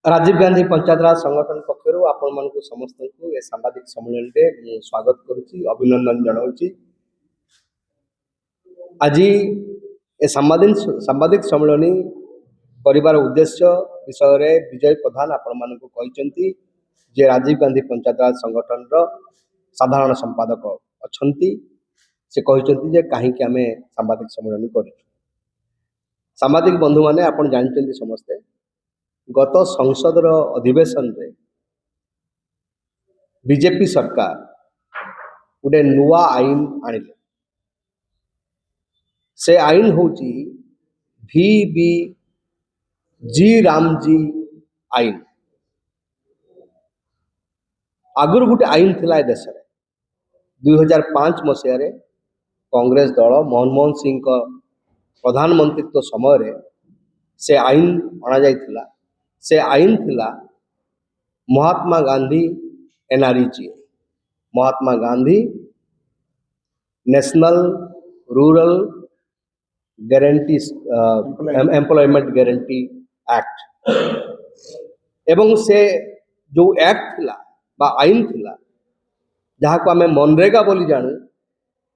राजीव गांधी पंचायत राज संगठन पक्षर आपण मान समस्त ए सांबादिक सम्मेलन में स्वागत करुच्ची अभिनंदन जनाऊँगी। आज ए सांबादिक सम्मेलन परिवार उद्देश्य विषय विजय प्रधान आपण मान कहते जे राजीव गांधी पंचायत राज संगठन साधारण संपादक अच्छा से कहते जे कहीं आम सांबादिक सम्मेलन कर सांबादिक बंधु मैंने आप जानते समस्ते गत संसदर अधिवेशन रे बीजेपी सरकार गोटे नुआ आईन आनिले से आईन होची VB जी रामजी आईन। आगुर गोटे आईन थिला ए देश रे 2005 मसीह रे कांग्रेस दल मनमोहन सिंह का प्रधानमंत्रित्व समय रे से आईन अणा जाइथिला। से आईन थिला Mahatma Gandhi NREGA Mahatma Gandhi national rural guarantee employment guarantee act एवं से जो एक्ट थिला बा आईन थिला जहाँ को आम मनरेगा बोली जानू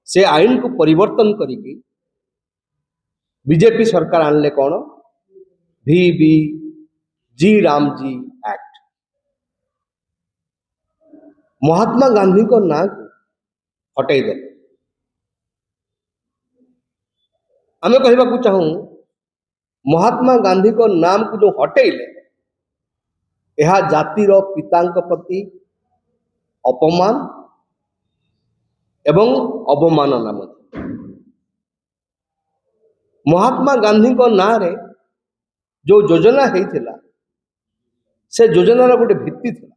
से आईन को परिवर्तन करिकी बीजेपी सरकार आनले कौन VB जी रामजी एक्ट। महात्मा गांधी को ना हटाई दे आम कहवाक चाहूँ महात्मा गांधी को नाम को जो हटेले यह जातिर पिता प्रति अपमान एवं अवमानना। महात्मा गांधी को ना रे जो योजना होता से योजनार गोटे भित्ति थी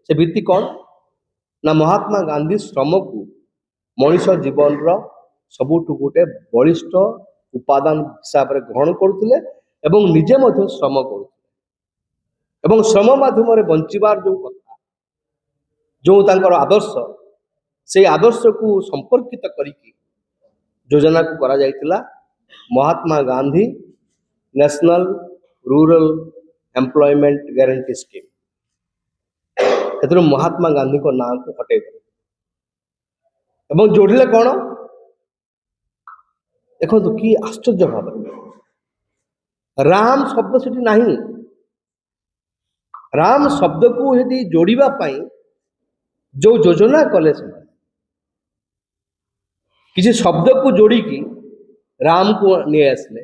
से भित्ति कौन ना महात्मा गांधी श्रम को मनीष जीवन सबुठ गोटे बलिष्ठ उपादान हिसाब से ग्रहण करुले एवं निजे श्रम करुले श्रम माध्यम बंचार जो कथा जो तांकर आदर्श से आदर्श को संपर्कित करिकी योजना को करा जाइतिला Mahatma Gandhi national rural employment guarantee scheme. Mahatma Gandhi को नाम को हटे एवं जोड़िले कौन देखो कि आश्चर्य भाव राम शब्द से नहीं राम शब्द को यदि जोड़िबा पाई जो योजना कले किसी शब्द को जोड़ी की राम को नहीं आसले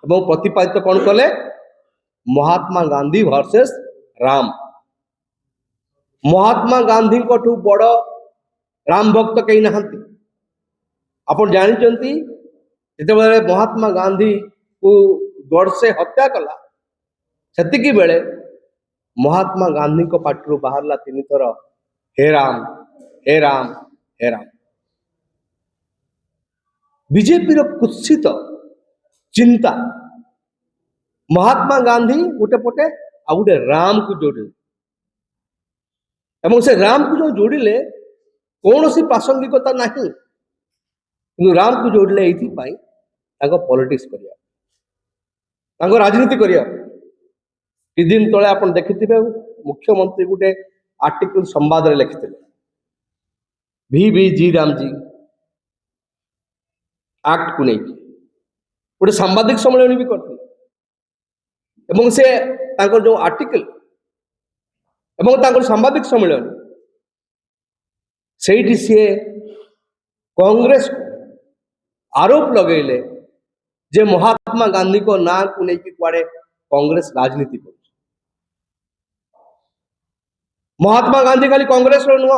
प्रतिपादित कौन कले महात्मा गांधी वर्सेस राम। महात्मा गांधी को ठू बड़ राम भक्त कहीं ना आप जानते जिते महात्मा गांधी को गड़से हत्या कला से बेले महात्मा गांधी को पार्टी बाहरला 3 थर हे राम हे राम हे राम। बीजेपी कुत्सित चिंता महात्मा गांधी गोटे पटे आ गोटे राम को जोड़े एवं से राम को जो जोड़िले कौन सी प्रासंगिकता नहीं कि राम को जोड़िले ये पॉलिटिक्स करिया राजनीति करिया। कि दिन तले आप देखिथिबे मुख्यमंत्री गोटे आर्टिकल संवाद रे लिखिथिले VB जी रामजी एक्ट को लेकिन गोटे सांबादिक सम्मेलन भी करते एवं से जो आर्टिकल एवं सांबादिक सम्मेलन से कांग्रेस को आरोप लगेले जे महात्मा गांधी को ना को लेकिन कुआड़े कांग्रेस राजनीति कर। महात्मा गांधी खाली कांग्रेस नुह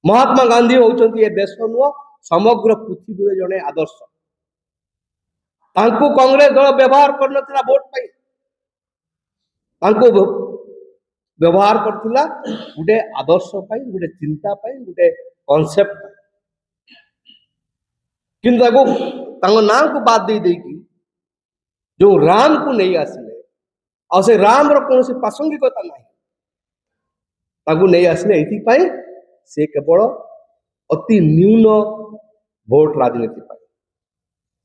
महात्मा गांधी होउचंती ए देश नुह समग्र पृथ्वी जड़े आदर्श कांग्रेस दल व्यवहार कर वोट पाई व्यवहार करथिला गोटे आदर्श पाई गोटे चिंता पाई गोटे कॉन्सेप्ट किंतु ना को बाद दे जो राम को नहीं आसले और से राम कौन सी प्रासंगिकता नहीं नहीं आसले ये से केवल अति न्यून भोट राजनीति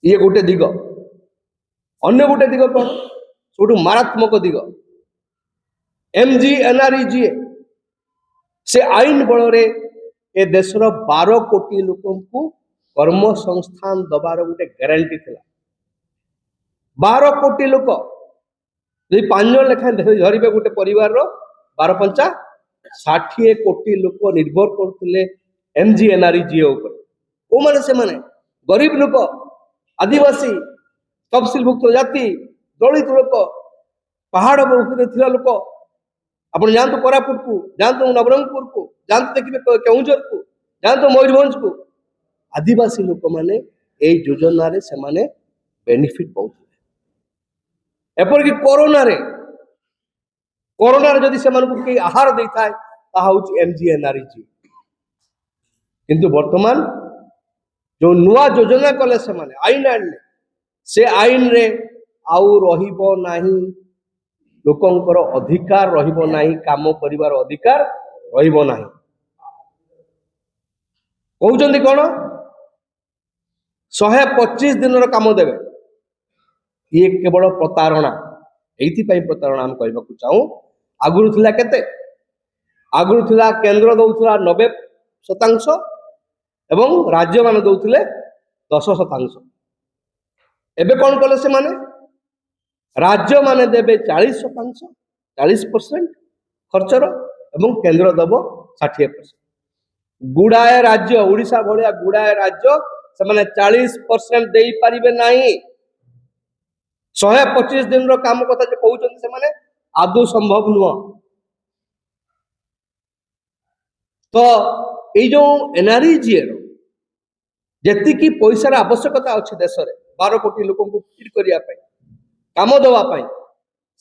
ये गोटे दिग अन्य गोटे दिग कौन ସବୁଠୁ ମାରାତ୍ମକ ଦିଗ MGNREGA से आईन बल ए देशर 12 कोटी लोक कर्मसंस्थान दबार गोटे ग्यारंटी थिला। 12 कोटी लोक यदि 5 जन लेखा धरवे गोटे परिवार 12 पंचा 60 कोटी लोक निर्भर करते MGNREGA उपर। ओ माने से माने गरीब लोक, आदिवासी, तफसिलभुक्त जाति, दलित लोक, पहाड़ उपरे लोक, आपण जानतु कोरापुट को, जानतु नवरंगपुर को, जानतु देखिए केउंझर को, जानतु मयूरभंज को, आदिवासी लोक माने ए योजना रे से माने बेनिफिट पाउथले। एपरकि कोरोना रे जदि से मानकु के आहार देई थाए ता होची MGNREGA। किंतु वर्तमान जो नुआ योजना कले से माने आईन आनले से आईन रे आउ रहिबो नाही लोकंकर अधिकार रहिबो नाही, काम करिवार अधिकार रहिबो नाही। कहउचंदी कोन 125 दिन काम देवे। ये केवल प्रतारणा। एथि पई प्रतारणा हम कहबा को चाहू। आगुरु थिला केते? आगुरु थिला केंद्र दउथला 90% एवं राज्य मान दउथले 10%। एबे कोन कले से माने राज्य माने देवे 40%, 40% खर्चर एवं केंद्र दब 60%। गुड़ाए राज्य ओडिशा भलिया गुड़ाए राज्य से माने 40% देई परिबे नाही। 125 दिन रो काम कथा जे कहउचंती से माने आदौ संभव नुह। तो ए जो NREGA रो जेति की पैसा रा आवश्यकता अछि देश रे 12 कोटी लोक को फीड करिया पई, काम दवा पाई,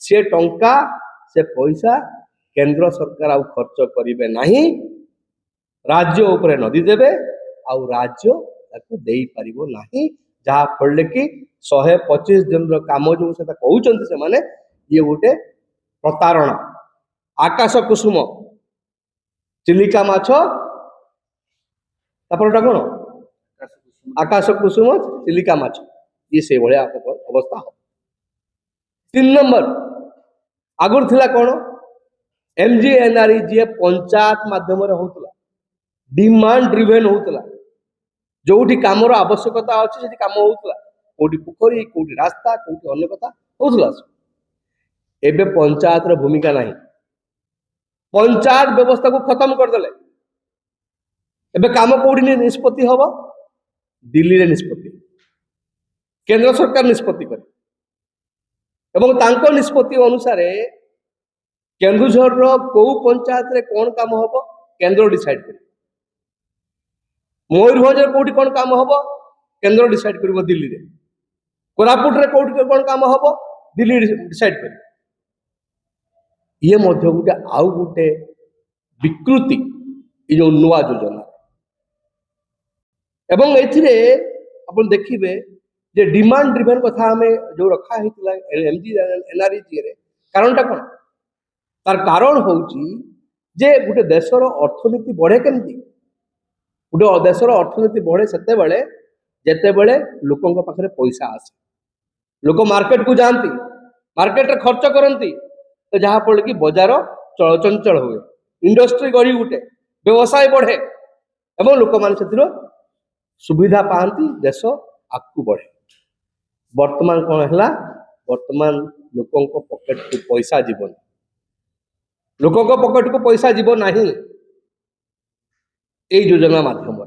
से टंका से पैसा केंद्र सरकार आउ खर्च करिवे नाही, राज्य उपरे नदी देवे आउ राज्य ताकू देई परिबो नाही। जहा फल कि 125 दिन रो काम जो से कहउचंती से माने ये गोटे प्रतारणा। आकाश कुसुम, चिलिका माछ, तापरटा कोन आकाश कुसुम चिलिका माछ, ये से भलिया अवस्था हो। 3 नंबर आगुर थिला कोन MGNREGA पंचायत माध्यम रे होतला, डिमांड ड्रिवेन होतला। जोठी कामर आवश्यकता अछि सेठी काम होतला, कोठी पोखरी, कोठी रास्ता, कोठी अन्य कथा होतला। एबे पंचायत रो भूमिका नाही। पंचायत व्यवस्था को खत्म कर देले। एबे काम कोठी निष्पत्ति हबो? दिल्ली रे निष्पत्ति, केंद्र सरकार निष्पत्ति करे एवं तांको निष्पत्ति अनुसार केन्दुझर रो को पंचायत रे कोन काम हबो केंद्र डिसाइड करे। मयूरभंज रे कोठी कोन काम हबो केंद्र डिसाइड करबो दिल्ली रे। कोरापुट रे कोठी कोन काम हबो दिल्ली डिसाइड करे। ये मध्य गुटे आउ गुटे विकृति ए जो नुआ योजना एवं एथिरे अपन देखिबे जे डिमांड ड्रिवेन कथा हमें जो रखा हेतिला MGNREGA रे कारणटा कोन? तार कारण होउची जे गुटे देशर अर्थनीति बढ़े केमती। गुटे देशर अर्थनीति बढ़े सेते बेले जेते बेले लोकंक पाखरे पैसा आसे, लोक मार्केट को जानती, मार्केट रे खर्च करंती, तो जहा पड़े कि बाजार चलचंचल हुए, इंडस्ट्री गढ़ी उठे, व्यवसाय बढ़े एवं लोक मान सेतिरो सुविधा पाती, देश आगू बढ़े। वर्तमान कौन है? वर्तमान लोकों पॉकेट को पैसा जीवन, लोकों पॉकेट को पैसा जीवन नहीं। योजना माध्यम